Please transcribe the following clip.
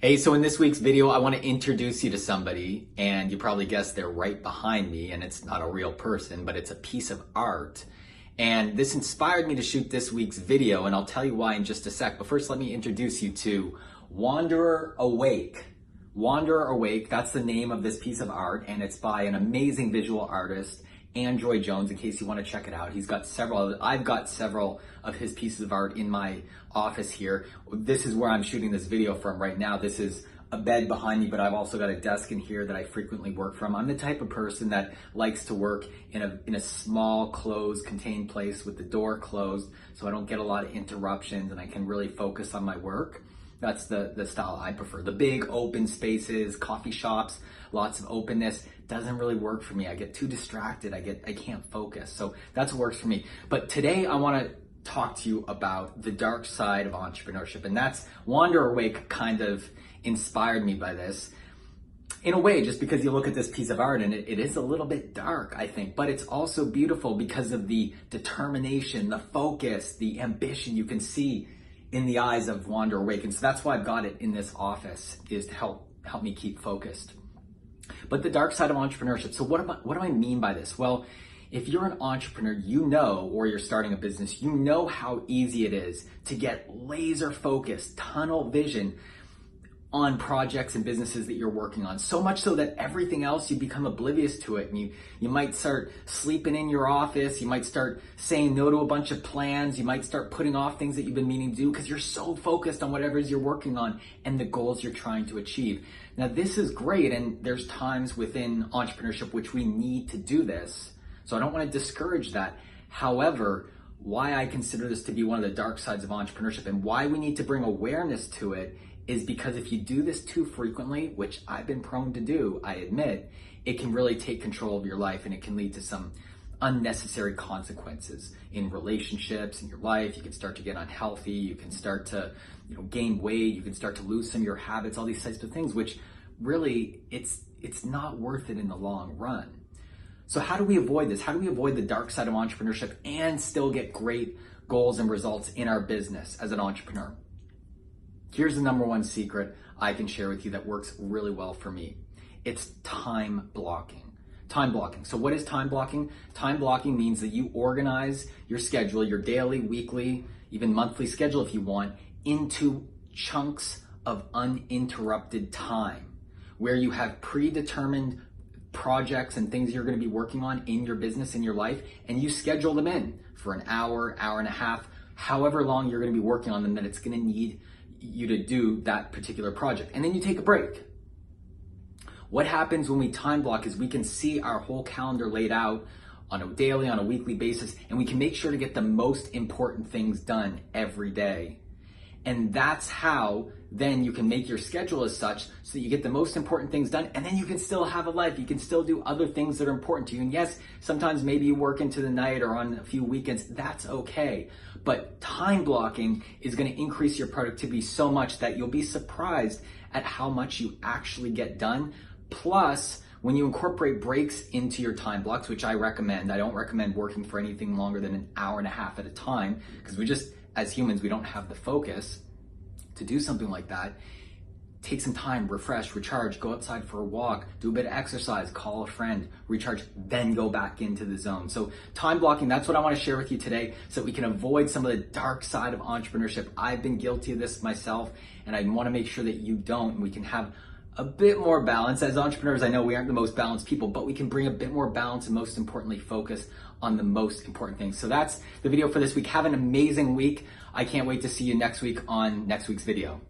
Hey, so in this week's video, I want to introduce you to somebody, and you probably guessed they're right behind me, and it's not a real person, but it's a piece of art. And this inspired me to shoot this week's video, and I'll tell you why in just a sec. But first, let me introduce you to Wanderer Awake. Wanderer Awake, that's the name of this piece of art, and it's by an amazing visual artist, Android Jones, in case you want to check it out. He's got several, I've got several of his pieces of art in my office here. This is where I'm shooting this video from right now. This is a bed behind me, but I've also got a desk in here that I frequently work from. I'm the type of person that likes to work in a small, closed, contained place with the door closed, so I don't get a lot of interruptions and I can really focus on my work. That's the style I prefer. The big open spaces, coffee shops, lots of openness doesn't really work for me. I get too distracted. I can't focus. So that's what works for me. But today I want to talk to you about the dark side of entrepreneurship. And that's Wanderer Awake kind of inspired me by this. In a way, just because you look at this piece of art and it is a little bit dark, I think, but it's also beautiful because of the determination, the focus, the ambition you can see in the eyes of Wanderer Awake. And so that's why I've got it in this office, is to help me keep focused. But the dark side of entrepreneurship. So what do I mean by this? Well, if you're an entrepreneur, you know, or you're starting a business, you know how easy it is to get laser focused, tunnel vision on projects and businesses that you're working on. So much so that everything else, you become oblivious to it, and you might start sleeping in your office, you might start saying no to a bunch of plans, you might start putting off things that you've been meaning to do because you're so focused on whatever it is you're working on and the goals you're trying to achieve. Now, this is great, and there's times within entrepreneurship which we need to do this. So I don't want to discourage that. However, why I consider this to be one of the dark sides of entrepreneurship and why we need to bring awareness to it is because if you do this too frequently, which I've been prone to do, I admit, it can really take control of your life and it can lead to some unnecessary consequences in relationships, in your life. You can start to get unhealthy, you can start to gain weight, you can start to lose some of your habits, all these types of things, which really it's not worth it in the long run. So how do we avoid this? How do we avoid the dark side of entrepreneurship and still get great goals and results in our business as an entrepreneur? Here's the number one secret I can share with you that works really well for me. It's time blocking. Time blocking. So what is time blocking? Time blocking means that you organize your schedule, your daily, weekly, even monthly schedule if you want, into chunks of uninterrupted time where you have predetermined projects and things you're going to be working on in your business, in your life, and you schedule them in for an hour, hour and a half, however long you're going to be working on them that it's going to need you to do that particular project. And then you take a break. What happens when we time block is we can see our whole calendar laid out on a daily, on a weekly basis, and we can make sure to get the most important things done every day. And that's how then you can make your schedule as such so that you get the most important things done, and then you can still have a life. You can still do other things that are important to you. And yes, sometimes maybe you work into the night or on a few weekends. That's okay. But time blocking is going to increase your productivity so much that you'll be surprised at how much you actually get done. Plus, when you incorporate breaks into your time blocks, which I recommend, I don't recommend working for anything longer than an hour and a half at a time, because as humans, we don't have the focus to do something like that. Take some time, refresh, recharge, go outside for a walk, do a bit of exercise, call a friend, recharge, then go back into the zone. So time blocking, that's what I want to share with you today so that we can avoid some of the dark side of entrepreneurship. I've been guilty of this myself, and I want to make sure that you don't, and we can have a bit more balance. As entrepreneurs, I know we aren't the most balanced people, but we can bring a bit more balance and most importantly, focus on the most important things. So that's the video for this week. Have an amazing week. I can't wait to see you next week on next week's video.